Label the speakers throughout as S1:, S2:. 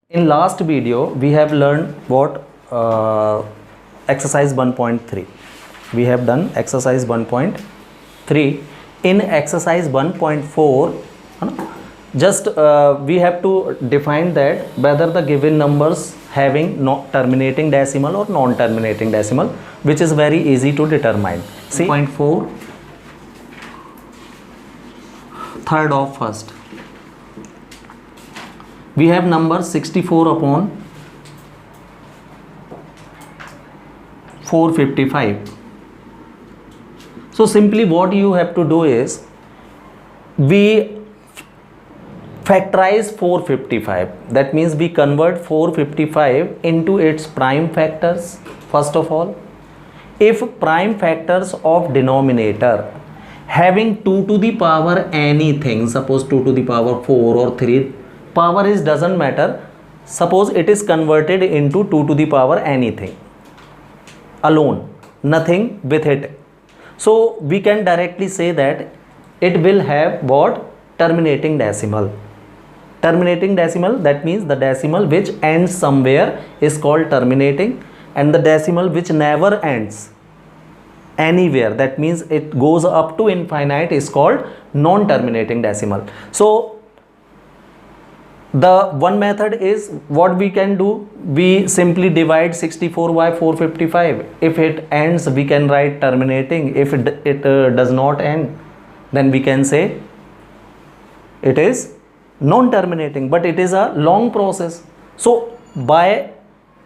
S1: In last video, we have learned what exercise 1.3. We have done exercise 1.3. In exercise 1.4, just we have to define that whether the given numbers having terminating decimal or non-terminating decimal, which is very easy to determine. See, 0.4, third of first. We have number 64 upon 455. So simply what you have to do is, we factorize 455. That means we convert 455 into its prime factors. First of all, if prime factors of denominator having 2 to the power anything, suppose 2 to the power 4 or 3, power is doesn't matter, suppose it is converted into 2 to the power anything alone, nothing with it, so we can directly say that it will have what? Terminating decimal. Terminating decimal, that means the decimal which ends somewhere is called terminating, and the decimal which never ends anywhere, that means it goes up to infinite, is called non-terminating decimal. So the one method is, what we can do, we simply divide 64 by 455. If it ends, we can write terminating. If it does not end, then we can say it is non-terminating, but it is a long process. So by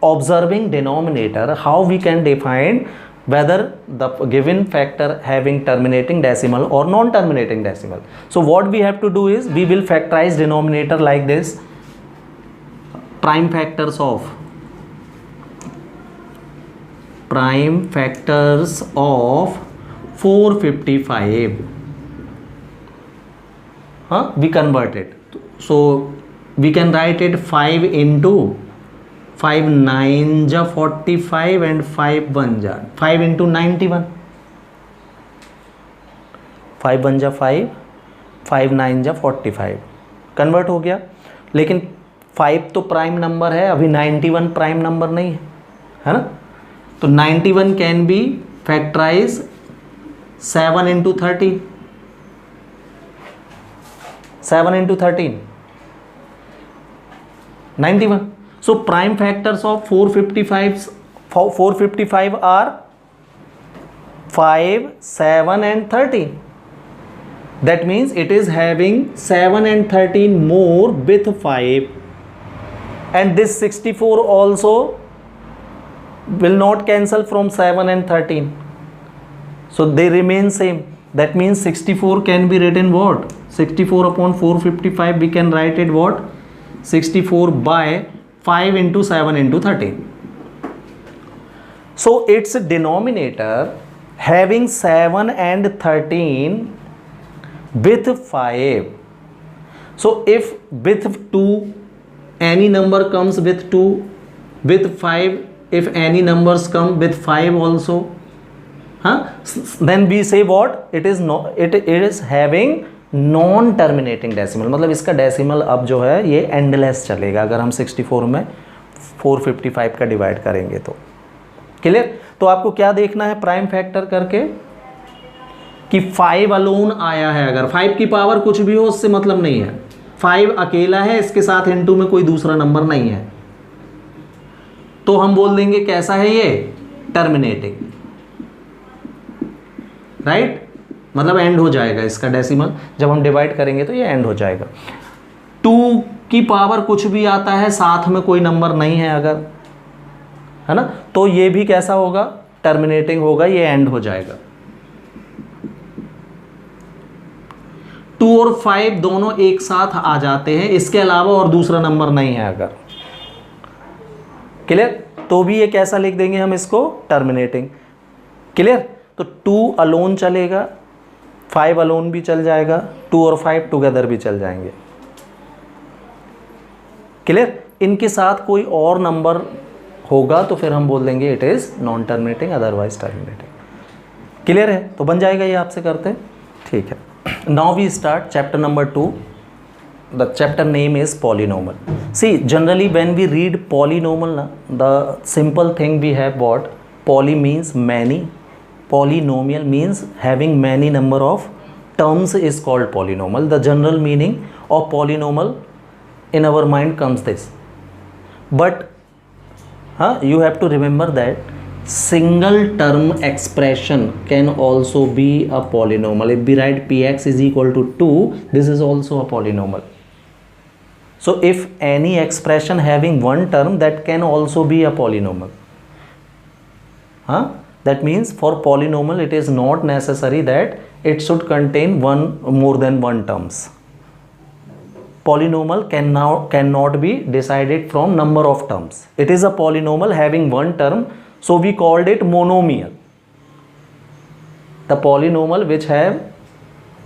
S1: observing denominator, how we can define whether the given factor having terminating decimal or non-terminating decimal. So what we have to do is, we will factorize denominator like this: prime factors of 455, we convert it. So we can write it 5 into 5 9 ja 45 and 5 1 ja 5 into 91. 5 1 ja 5, 5 9 ja 45, convert हो गया. लेकिन 5 तो prime number है, अभी 91 prime number नहीं है ना. तो 91 can be factorise 7 into 13. 7 into 13, 91. So prime factors of 455 are 5, 7 and 13. That means it is having 7 and 13 more with 5, and this 64 also will not cancel from 7 and 13, so they remain same. That means 64 can be written what? 64 upon 455, we can write it what? 64 by 5 into 7 into 13. So its denominator having 7 and 13 with 5. So if with 2, any number comes with 2, with 5, if any numbers come with 5 also, then we say what? It is having non terminating decimal. मतलब इसका decimal अब जो है ये endless चलेगा अगर हम 64 में 455 का डिवाइड करेंगे तो. क्लियर? तो आपको क्या देखना है प्राइम फैक्टर करके, कि 5 अलोन आया है. अगर 5 की पावर कुछ भी हो उससे मतलब नहीं है, 5 अकेला है, इसके साथ इनटू में कोई दूसरा नंबर नहीं है, तो हम बोल देंगे कैसा है ये? टर्मिनेटिंग. राइट? मतलब एंड हो जाएगा इसका डेसिमल, जब हम डिवाइड करेंगे तो ये एंड हो जाएगा. 2 की पावर कुछ भी आता है, साथ में कोई नंबर नहीं है अगर, है ना, तो ये भी कैसा होगा? टर्मिनेटिंग होगा, ये एंड हो जाएगा. 2 और 5 दोनों एक साथ आ जाते हैं, इसके अलावा और दूसरा नंबर नहीं है अगर. क्लियर? तो भी ये कैसा लिख देंगे हम इसको? टर्मिनेटिंग. क्लियर? तो 2 अलोन चलेगा, 5 अलोन भी चल जाएगा, 2 और 5 टुगेदर भी चल जाएंगे. क्लियर? इनके साथ कोई और नंबर होगा तो फिर हम बोल देंगे it is non terminating, otherwise terminating. Clear है? तो बन जाएगा ये आपसे करते. ठीक है. Now we start chapter number 2. the chapter name is polynomial. See, generally when we read polynomial, the simple thing we have what poly means many, polynomial means having many number of terms is called polynomial. The general meaning of polynomial in our mind comes this, but you have to remember that single term expression can also be a polynomial. If we write px is equal to 2, this is also a polynomial. So if any expression having one term, that can also be a polynomial. That means for polynomial it is not necessary that it should contain more than one terms. Polynomial cannot be decided from number of terms. It is a polynomial having one term, so we called it monomial. The polynomial which have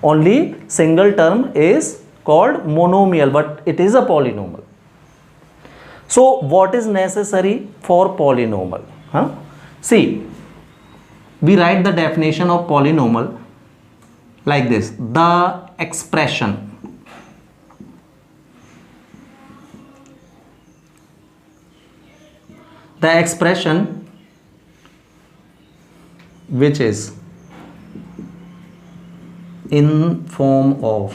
S1: only single term is called monomial, but it is a polynomial. So what is necessary for polynomial? See, we write the definition of polynomial like this: the expression which is in form of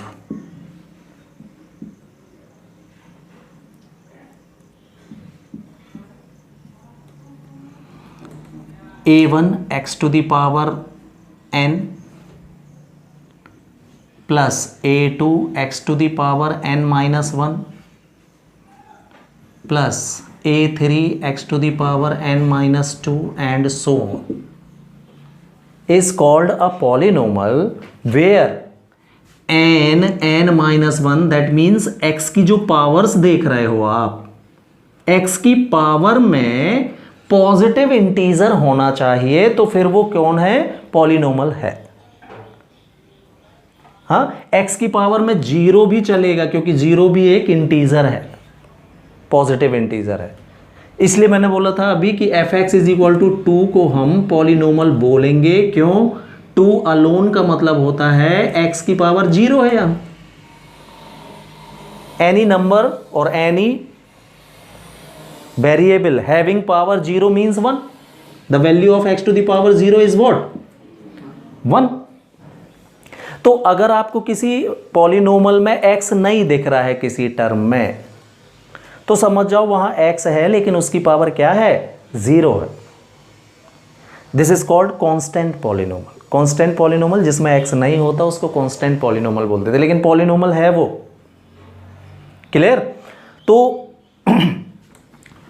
S1: a1 x to the power n plus a2 x to the power n minus 1 plus a3 x to the power n minus 2 and so on is called a polynomial where n minus 1, that means x की जो powers देख रहे हो आप, x की power में positive integer होना चाहिए, तो फिर वो कौन है? पॉलिनोमल है. x की पावर में 0 भी चलेगा क्योंकि 0 भी एक इंटीजर है, पॉजिटिव इंटीजर है. इसलिए मैंने बोला था अभी कि f(x) इज इक्वल टू 2 को हम पॉलिनोमल बोलेंगे. क्यों? 2 अलोन का मतलब होता है x की पावर 0 है. यहां एनी नंबर और any variable having power 0 means 1. The value of x to the power 0 is what? 1. तो अगर आपको किसी पॉलिनोमल में x नहीं दिख रहा है किसी टर्म में, तो समझ जाओ वहां x है लेकिन उसकी पावर क्या है? 0 है. This is called constant polynomial. Constant polynomial जिसमें x नहीं होता उसको कांस्टेंट पॉलिनोमल बोलते थे, लेकिन पॉलिनोमल है वो. क्लियर? तो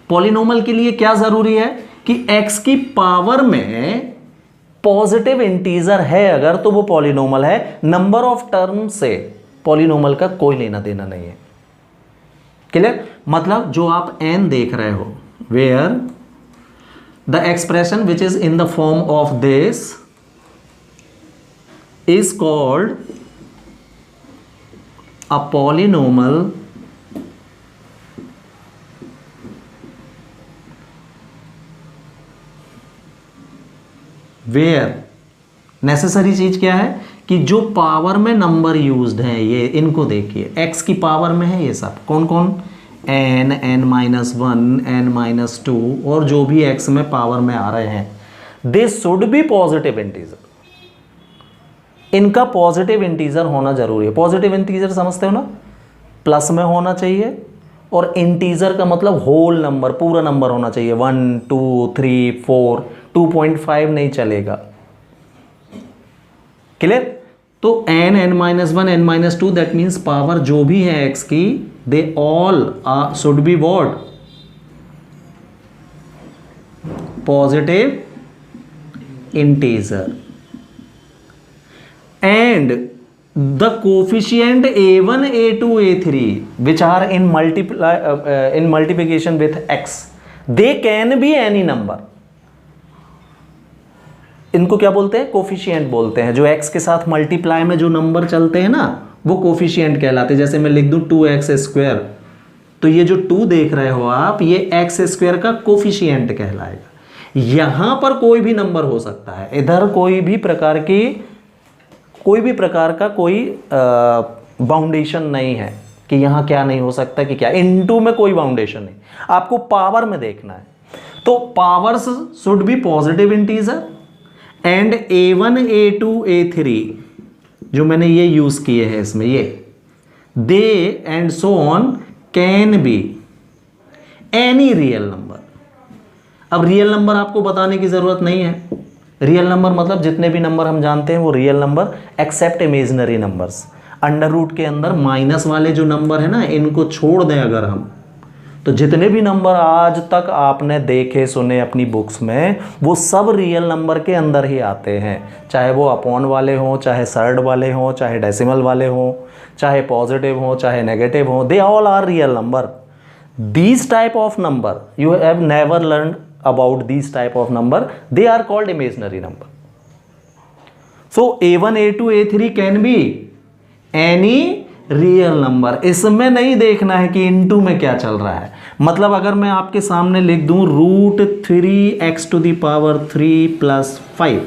S1: पॉलिनोमल के लिए क्या जरूरी है कि x की पावर में पॉजिटिव इंटीजर है अगर, तो वो पॉलिनोमल है. नंबर ऑफ टर्म से पॉलिनोमल का कोई लेना देना नहीं है. क्लियर? मतलब जो आप n देख रहे हो, where the expression which is in the form of this is called a polynomial where necessary चीज क्या है कि जो पावर में नंबर यूज्ड है, ये इनको देखिए, x की पावर में है ये सब. कौन कौन? n, n-1, n-2 और जो भी x में पावर में आ रहे हैं, they should be positive integer. इनका पॉजिटिव इंटीजर होना जरूरी है. पॉजिटिव इंटीजर समझते हो ना? प्लस में होना चाहिए, और इंटीजर का मतलब होल नंबर, पूरा नंबर होना चाहिए. 1, 2, 3, 4, 2.5 नहीं चलेगा. क्लियर? तो n, n-1, n-2, that means power जो भी है x की, they all should be what? Positive integer. And the coefficient a1, a2, a3 which are in multiplication with x, they can be any number. इनको क्या बोलते हैं? Coefficient बोलते हैं. जो x के साथ मल्टीप्लाई में जो नंबर चलते हैं ना, वो कोफिशिएंट कहलाते हैं. जैसे मैं लिख दूं 2x², तो ये जो 2 देख रहे हो आप, ये x² का कोफिशिएंट कहलाएगा. यहां पर कोई भी नंबर हो सकता है. इधर कोई भी प्रकार का कोई बाउंडेशन नहीं है कि यहाँ क्या नहीं हो सकता कि क्या, इनटू में कोई बाउंडेशन नहीं, आपको पावर में देखना है। तो powers should be positive integer and A1 A2 A3 जो मैंने ये यूज किए हैं इसमें, ये they and so on can be any real number. अब रियल नंबर आपको बताने की जरूरत नहीं है, रियल नंबर मतलब जितने भी नंबर हम जानते हैं वो real number except imaginary numbers. Under root के अंदर माइनस वाले जो नंबर है ना, इनको छोड़ दें अगर हम, तो जितने भी नंबर आज तक आपने देखे सुने अपनी बुक्स में, वो सब रियल नंबर के अंदर ही आते हैं, चाहे वो अपॉन वाले हों, चाहे सर्ड वाले हों, चाहे डेसिमल वाले हों, चाहे पॉजिटिव हों, चाहे नेगेटिव हों, they all are real number. These type of number you have never learn about these type of number, they are called imaginary number. So A1 A2 A3 can be any real number. इसमें नहीं देखना है कि into में क्या चल रहा है। मतलब अगर मैं आपके सामने लिख दूं √3x⁻³ + 5,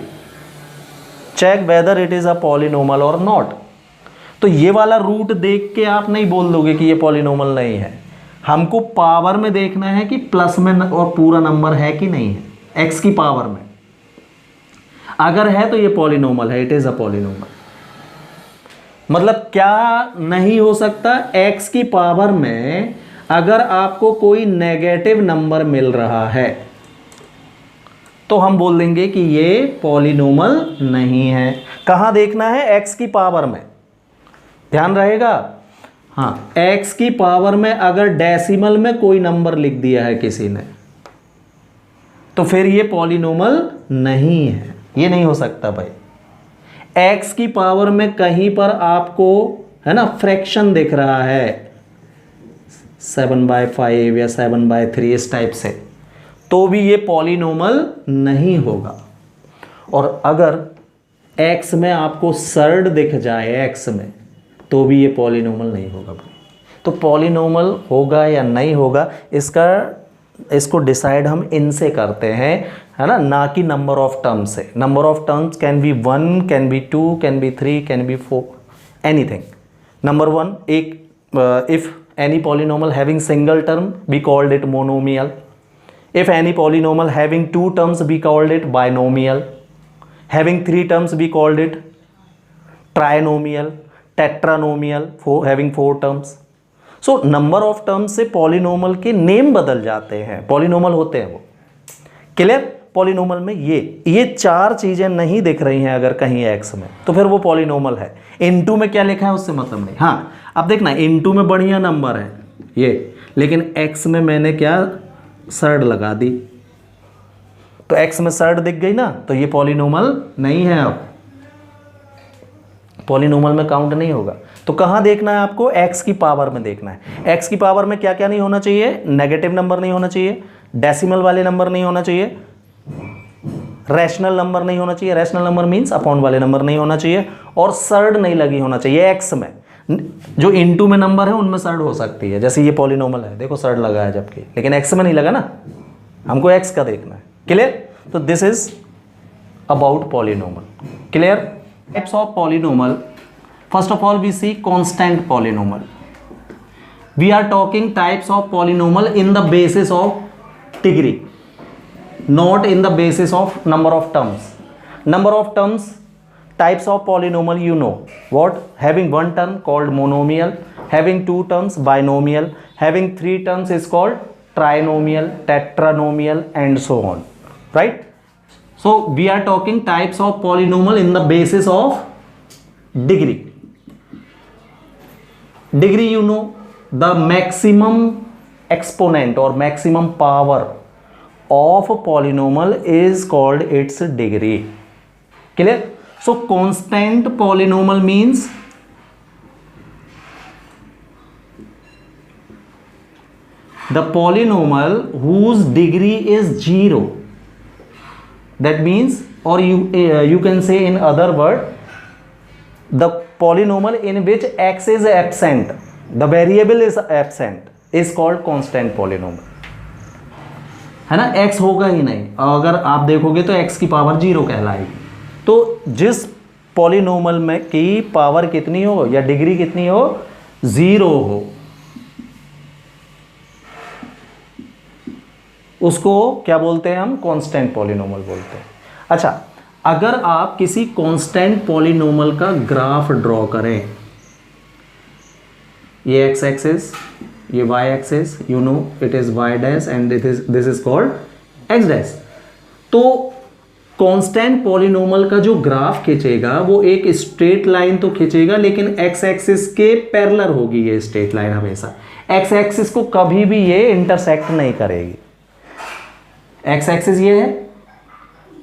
S1: check whether it is a polynomial और नॉट। तो ये वाला रूट देख के आप नहीं बोल दोगे कि ये पॉलिनोमल नहीं है, हमको पावर में देखना है कि प्लस में और पूरा नंबर है कि नहीं है, एक्स की पावर में। अगर है तो ये पॉलिनोमल है, इट इज अ पॉलिनोमल। मतलब क्या नहीं हो सकता, x की पावर में अगर आपको कोई नेगेटिव नंबर मिल रहा है तो हम बोल देंगे कि ये पॉलिनोमल नहीं है। कहाँ देखना है, x की पावर में, ध्यान रहेगा। हाँ, x की पावर में अगर डेसिमल में कोई नंबर लिख दिया है किसी ने, तो फिर ये पॉलिनोमल नहीं है, ये नहीं हो सकता भाई। x की पावर में कहीं पर आपको है ना फ्रैक्शन दिख रहा है 7/5 या 7/3 इस टाइप से, तो भी ये पॉलिनोमल नहीं होगा। और अगर x में आपको सर्ड दिख जाए x में, तो भी ये पॉलिनोमल नहीं होगा भाई। तो पॉलिनोमल होगा या नहीं होगा इसको डिसाइड हम इनसे करते हैं, है ना कि नंबर ऑफ टर्म्स से। Number of terms can be 1, can be 2, can be 3, can be 4, एनीथिंग। नंबर 1, एक if any polynomial having single term be called it monomial, if any polynomial having 2 terms be called it binomial, having 3 terms be called it trinomial, tetranomial having 4 terms. So number of terms से polynomial के name बदल जाते हैं, polynomial होते हैं वो। Clear? Polynomial में ये 4 चीजें नहीं दिख रही हैं अगर कहीं x में, तो फिर वो पॉलिनोमल है। इनटू में क्या लिखा है उससे मतलब नहीं। हाँ, अब देखना, इनटू में बढ़िया नंबर है ये, लेकिन x में मैंने क्या सर्ड लगा दी, तो x में सर्ड दिख गई ना, तो ये पॉलिनोमल नहीं है, अब पॉलिनोमल में काउंट नहीं होगा। तो कहाँ देखना है आपको, x की पावर में देखना है। x की पावर में क्या क्या नहीं होना चाहिए, नेगेटिव नंबर नहीं होना चाहिए, डेसिमल वाले नंबर नहीं होना चाहिए, रैशनल नंबर नहीं होना चाहिए, रैशनल नंबर मींस अपॉन वाले नंबर नहीं होना चाहिए, और सर्ड नहीं लगी होना चाहिए x में। जो इनटू में नंबर है उनमें सर्ड हो सकती है, जैसे ये पॉलिनोमल है, देखो सर्ड लगा है जबकि, लेकिन x में नहीं लगा ना, हमको x का देखना है। क्लियर? तो this is about polynomial. Clear? Types of polynomial. First of all, we see constant polynomial. We are talking types of polynomial in the basis of degree, not in the basis of number of terms. Number of terms, types of polynomial, you know what? Having 1 term called monomial, having 2 terms binomial, having 3 terms is called trinomial, tetranomial, and so on. Right? So we are talking types of polynomial in the basis of degree. Degree, you know, the maximum exponent or maximum power of a polynomial is called its degree. Clear? So constant polynomial means the polynomial whose degree is 0. That means, or you can say in other word, the polynomial in which x is absent, the variable is absent, is called constant polynomial. है ना, x होगा ही नहीं, अगर आप देखोगे तो x की power 0 कहलाएगी। तो जिस पॉलिनोमियल में की पावर कितनी हो या डिग्री कितनी हो, 0 हो, उसको क्या बोलते हैं हम? कांस्टेंट पॉलिनोमल बोलते हैं। अच्छा, अगर आप किसी कांस्टेंट पॉलिनोमल का ग्राफ ड्रॉ करें, ये एक्स एक्सिस, ये y axis, you know it is y dash and this is called x dash. तो कांस्टेंट पॉलिनोमल का जो ग्राफ खींचेगा वो एक स्ट्रेट लाइन तो खींचेगा, लेकिन एक्स एक्सिस के पैरेलल होगी ये स्ट्रेट लाइन हमेशा। एक्स एक्सिस को कभी भी ये इंटरसेक्ट नहीं करेगी। एक्स एक्सिस ये है,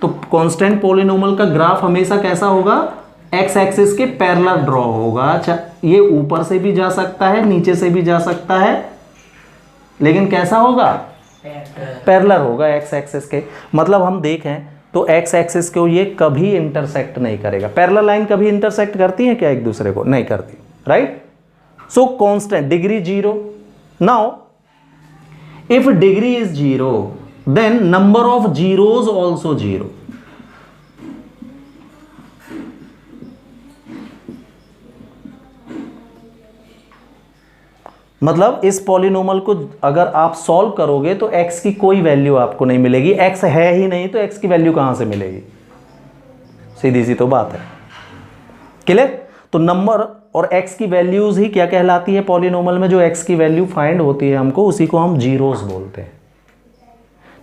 S1: तो कांस्टेंट पॉलिनोमल का ग्राफ हमेशा कैसा होगा? एक्स एक्सिस के पैरेलल ड्रॉ होगा। अच्छा, ये ऊपर से भी जा सकता है, नीचे से भी जा सकता है, लेकिन कैसा होगा? पैरेलल होगा एक्स एक्सिस के। मतलब हम देखें तो एक्स एक्सिस को ये कभी इंटरसेक्ट नहीं करेगा। पैरेलल लाइन कभी इंटरसेक्ट करती है क्या एक दूसरे को? नहीं करती, right? So constant degree 0। Now if degree is 0 then number of zeros also 0। मतलब इस पॉलिनोमल को अगर आप सॉल्व करोगे तो x की कोई वैल्यू आपको नहीं मिलेगी। x है ही नहीं तो x की वैल्यू कहां से मिलेगी? सीधी सी तो बात है। क्लियर? तो नंबर और x की वैल्यूज ही क्या कहलाती है पॉलिनोमल में? जो x की वैल्यू फाइंड होती है हमको, उसी को हम जीरोस बोलते हैं।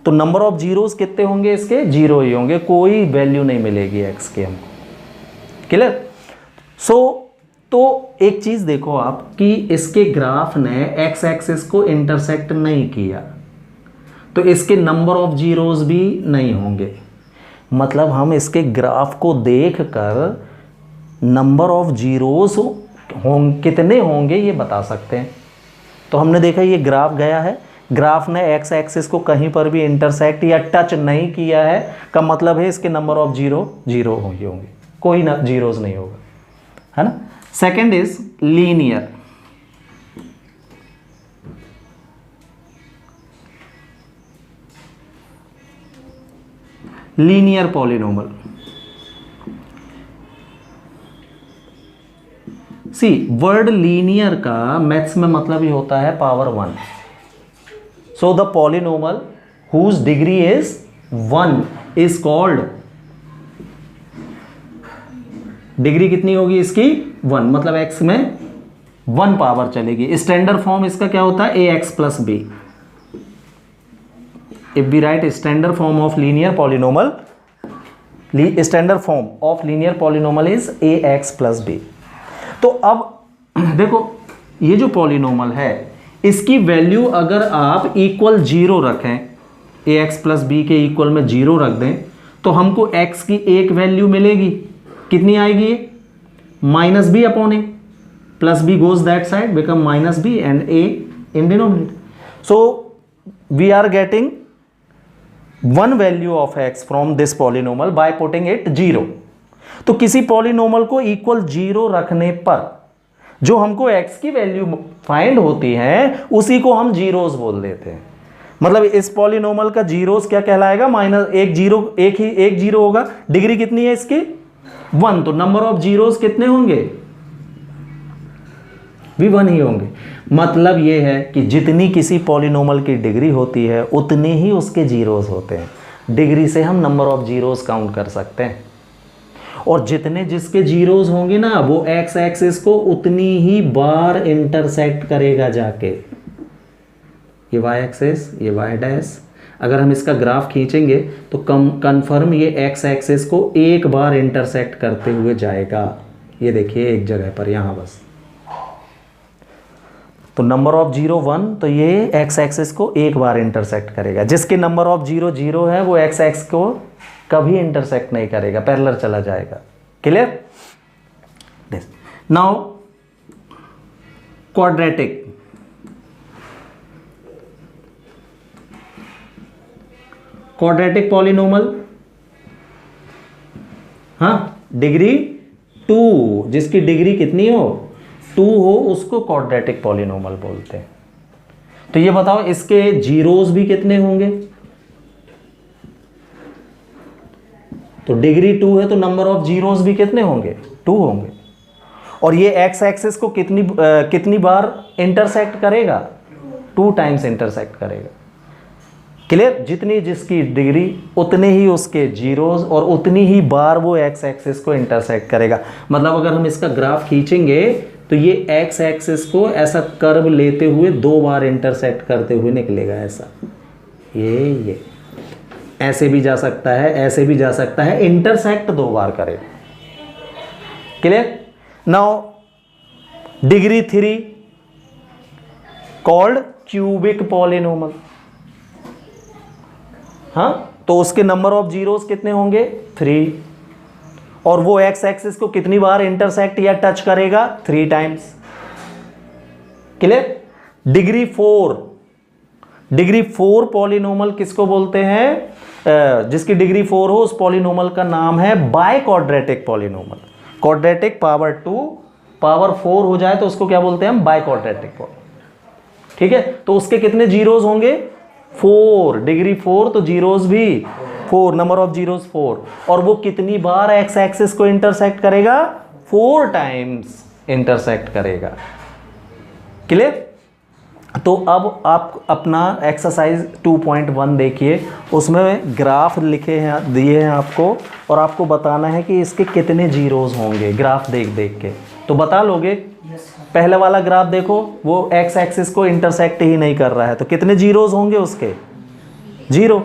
S1: तो नंबर ऑफ जीरोस कितने होंगे इसके? 0 ही होंगे, कोई वैल्यू नहीं मिलेगी x के हमको। क्लियर? सो तो एक चीज देखो आप कि इसके ग्राफ ने एक्स एक्सिस को इंटरसेक्ट नहीं किया, तो इसके नंबर ऑफ जीरोस भी नहीं होंगे। मतलब हम इसके ग्राफ को देखकर नंबर ऑफ जीरोस कितने होंगे ये बता सकते हैं। तो हमने देखा ये ग्राफ गया है, ग्राफ ने एक्स एक्सिस को कहीं पर भी इंटरसेक्ट या टच नहीं किया है, का मतलब है इसके नंबर ऑफ जीरो होंगे, कोई ना जीरोस नहीं होगा, है ना। Second is linear. Linear polynomial. See word linear का मैथ्स में मतलब ही होता है power 1। So the polynomial whose degree is 1 is called, degree कितनी होगी इसकी? 1, मतलब x में 1 पावर चलेगी। स्टैंडर्ड फॉर्म इसका क्या होता है? ax plus B. If we write standard form of linear polynomial, standard form of linear polynomial is ax plus B. तो अब देखो ये जो पॉलिनोमल है इसकी वैल्यू अगर आप इक्वल 0 रखें, ax प्लस बी के इक्वल में 0 रख दें, तो हमको x की एक वैल्यू मिलेगी। कितनी आएगी ये? Minus B upon A, plus B goes that side, become minus B and A in denominator. So we are getting 1 value of x from this polynomial by putting it 0। तो किसी polynomial को equal 0 रखने पर जो हमको x की value find होती है उसी को हम जीरोस बोल देते हैं। मतलब इस पॉलिनोमल का जीरोस क्या कहलाएगा? माइनस एक जीरो होगा। डिग्री कितनी है इसकी? 1, तो नंबर ऑफ जीरोस कितने होंगे? भी 1 ही होंगे। मतलब यह है कि जितनी किसी पॉलिनोमल की डिग्री होती है उतने ही उसके जीरोस होते हैं। डिग्री से हम नंबर ऑफ जीरोस काउंट कर सकते हैं, और जितने जिसके जीरोस होंगे ना वो एक्स एक्सिस को उतनी ही बार इंटरसेक्ट करेगा जाके। ये वाई एक्सिस, ये वाई डैश, अगर हम इसका ग्राफ खींचेंगे तो कंफर्म ये एक्स एक्सिस को एक बार इंटरसेक्ट करते हुए जाएगा। ये देखिए एक जगह पर, यहाँ बस। तो नंबर ऑफ 0 1, तो ये एक्स एक्सिस को एक बार इंटरसेक्ट करेगा। जिसके नंबर ऑफ 0 0 है वो एक्स एक्स को कभी इंटरसेक्ट नहीं करेगा, पैरेलल चला जाएगा। Clear? Now quadratic. Quadratic polynomial, हाँ, डिग्री 2, जिसकी डिग्री कितनी हो? 2 हो, उसको क्वाड्रेटिक पॉलिनोमल बोलते हैं। तो ये बताओ इसके जीरोस भी कितने होंगे? तो डिग्री 2 है तो नंबर ऑफ जीरोस भी कितने होंगे? 2 होंगे। और ये एक्स एक्सिस को कितनी बार इंटरसेक्ट करेगा? 2 टाइम्स इंटरसेक्ट करेगा। क्लियर? जितनी जिसकी डिग्री उतने ही उसके जीरोस और उतनी ही बार वो एक्स एक्सिस को इंटरसेक्ट करेगा। मतलब अगर हम इसका ग्राफ खींचेंगे तो ये एक्स एक्सिस को ऐसा कर्व लेते हुए 2 बार इंटरसेक्ट करते हुए निकलेगा। ऐसा ये ऐसे भी जा सकता है, ऐसे भी जा सकता है, इंटरसेक्ट 2 बार करेगा। Clear? Now degree 3 called cubic polynomial. हाँ, तो उसके नंबर ऑफ जीरोस कितने होंगे? 3। और वो एक्स एक्सिस को कितनी बार इंटरसेक्ट या टच करेगा? 3 टाइम्स। क्लियर? डिग्री 4 पॉलिनोमल किसको बोलते हैं? जिसकी डिग्री 4 हो उस पॉलिनोमल का नाम है by quadratic polynomial. Quadratic power 2 power 4 हो जाए तो उसको क्या बोलते हैं हम? By quadratic polynomial. ठीक है, तो उसके कितने जीरोस होंगे? 4। डिग्री 4 तो जीरोस भी 4, नंबर ऑफ जीरोस 4। और वो कितनी बार एक्स एक्सिस को इंटरसेक्ट करेगा? 4 टाइम्स इंटरसेक्ट करेगा। क्लियर? तो अब आप अपना एक्सरसाइज 2.1 देखिए, उसमें ग्राफ लिखे हैं, दिए हैं आपको, और आपको बताना है कि इसके कितने जीरोस होंगे ग्राफ देख देख के। तो बता लोगे? पहले वाला ग्राफ देखो, वो एक्स एक्सिस को इंटरसेक्ट ही नहीं कर रहा है, तो कितने जीरोस होंगे उसके? 0,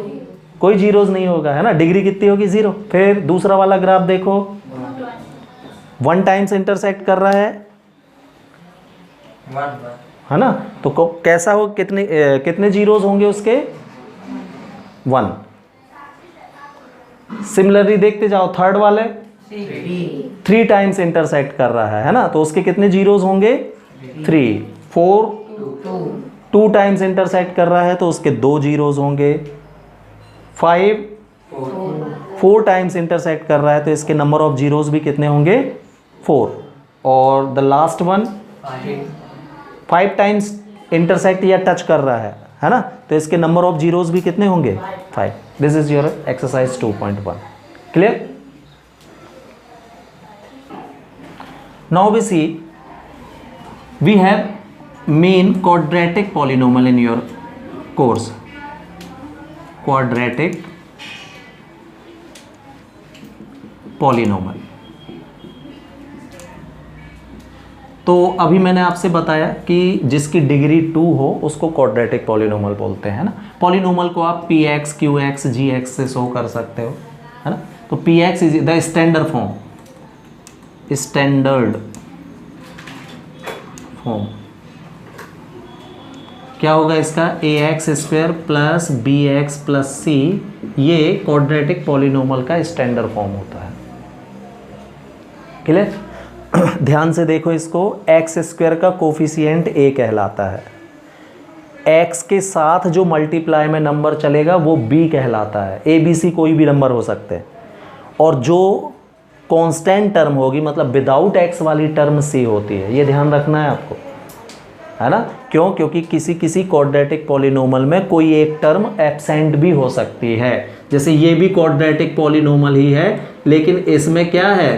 S1: कोई जीरोस नहीं होगा, है ना। डिग्री कितनी होगी? 0। फिर दूसरा वाला ग्राफ देखो, 1 टाइम्स इंटरसेक्ट कर रहा है ना। तो कैसा हो, कितने जीरोस होंगे उसके? 1। सिमिलरली देखते जाओ, थर्ड वाले 3 टाइम्स इंटरसेक्ट कर रहा है ना, तो उसके कितने जीरोस होंगे? 3। 4 2 टाइम्स इंटरसेक्ट कर रहा है तो उसके 2 जीरोस होंगे। 5 4 टाइम्स इंटरसेक्ट कर रहा है तो इसके नंबर ऑफ जीरोस भी कितने होंगे? 4। और the last one 5 times intersect या टच कर रहा है ना, तो इसके नंबर ऑफ जीरोस भी कितने होंगे? 5। This is your exercise 2.1। Clear? Now we see we have main quadratic polynomial in your course. Quadratic polynomial. तो अभी मैंने आपसे बताया कि जिसकी डिग्री 2 हो उसको क्वाड्रेटिक पॉलिनोमल बोलते हैं ना। पॉलिनोमल को आप px, qx, gx से शो कर सकते हो, है ना। तो px is the standard form, standard form क्या होगा इसका? ax² plus bx plus c, ये क्वाड्रेटिक पॉलिनोमल का स्टैंडर्ड फॉर्म होता है। क्लियर? ध्यान से देखो इसको, x² का कोफिशिएंट a कहलाता है, x के साथ जो मल्टीप्लाई में नंबर चलेगा वो b कहलाता है। a b c कोई भी नंबर हो सकते हैं, और जो कांस्टेंट टर्म होगी, मतलब विदाउट x वाली टर्म c होती है। ये ध्यान रखना है आपको, है ना। क्यों? क्योंकि किसी क्वाड्रेटिक पॉलिनोमल में कोई एक टर्म एब्सेंट भी हो सकती है। जैसे ये भी क्वाड्रेटिक पॉलिनोमल ही है, लेकिन इसमें क्या है?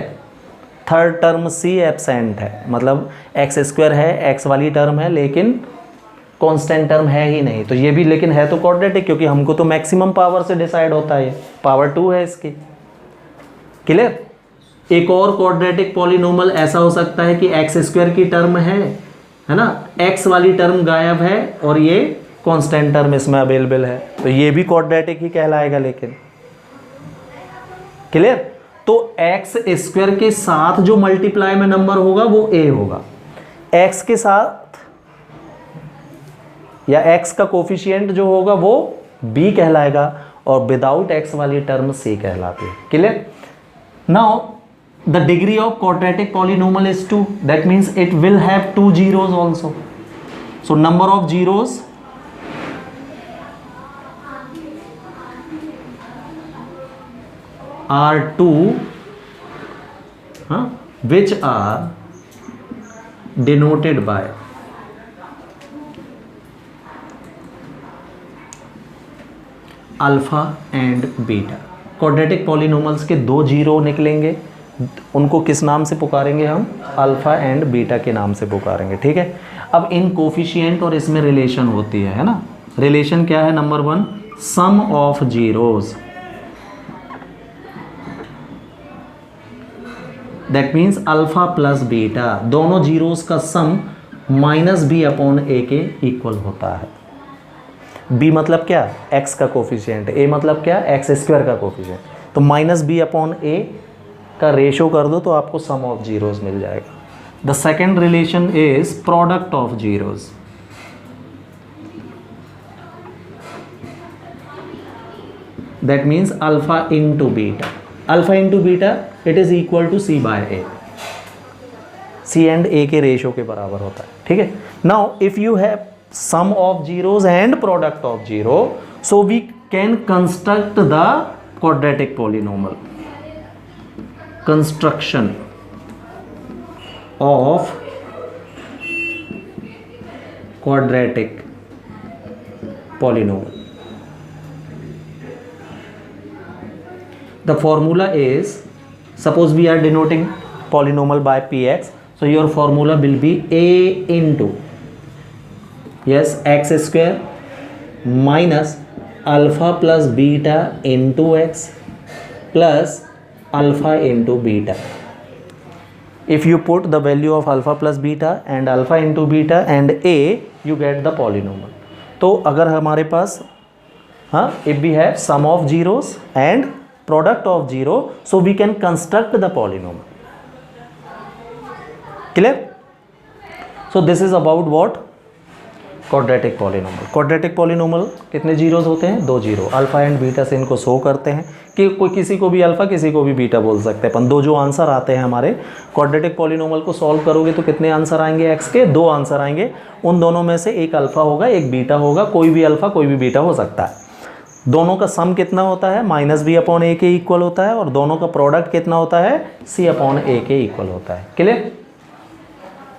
S1: थर्ड टर्म c एब्सेंट है, मतलब x² है, x वाली टर्म है, लेकिन कांस्टेंट टर्म है ही नहीं। तो ये भी लेकिन है तो क्वाड्रेटिक, क्योंकि हमको तो मैक्सिमम पावर से डिसाइड होता है, पावर 2 है इसकी। क्लियर? एक और क्वाड्रेटिक पॉलिनोमल ऐसा हो सकता है कि x² की टर्म है ना, x वाली टर्म गायब है और ये कांस्टेंट टर्म इसमें अवेलेबल है, तो ये भी क्वाड्रेटिक ही कहलाएगा। लेकिन क्लियर? तो x² के साथ जो मल्टीप्लाई में नंबर होगा वो a होगा, x के साथ या x का कोफिशिएंट जो होगा वो b कहलाएगा, और विदाउट x वाली टर्म c कहलाती है। Clear? Now the degree of quadratic polynomial is 2, that means it will have 2 zeros also. So number of zeros are 2, which are denoted by alpha and beta. Quadratic polynomials के 2 zero निकलेंगे, उनको किस नाम से पुकारेंगे हम? Alpha and beta के नाम से पुकारेंगे। ठीक है, अब इन कोफिशिएंट और इसमें रिलेशन होती है ना। रिलेशन क्या है? Number 1, sum of zeros, that means alpha plus beta, दोनों जीरोस का sum minus B upon A के इक्वल होता है। बी मतलब क्या, एक्स का कोफिशिएंट, ए मतलब क्या, एक्स स्क्वायर का कोफिशिएंट, तो माइनस बी अपॉन ए का रेशो कर दो तो आपको सम ऑफ जीरोस मिल जाएगा। The second relation is product of zeros, that means alpha into beta, alpha into beta it is equal to C by A, C and A के ratio के बराबर होता है, ठीक है। Now if you have sum of zeros and product of zero, so we can construct the quadratic polynomial, construction of quadratic polynomial. The formula is, suppose we are denoting polynomial by px, so your formula will be a into, yes, x square minus alpha plus beta into x plus alpha into beta. If you put the value of alpha plus beta and alpha into beta and A, you get the polynomial. तो अगर हमारे पास, हाँ, if we have sum of zeros and product of zero, so we can construct the polynomial. Clear? So this is about what, quadratic polynomial. Quadratic polynomial कितने जीरोस होते हैं, दो जीरो, अल्फा एंड बीटा से इनको शो करते हैं कि कोई किसी को भी अल्फा किसी को भी बीटा बोल सकते हैं अपन। दो जो आंसर आते हैं हमारे क्वाड्रेटिक पॉलिनोमियल को सॉल्व करोगे तो कितने आंसर आएंगे एक्स के, दो आंसर आएंगे, उन दोनों में से एक अल्फा होगा एक बीटा होगा, कोई भी अल्फा कोई भी बीटा हो सकता है। दोनों का सम कितना होता है, माइनस बी अपॉन ए के इक्वल होता है, और दोनों का प्रोडक्ट कितना होता है, सी अपॉन ए के इक्वल होता है। क्लियर?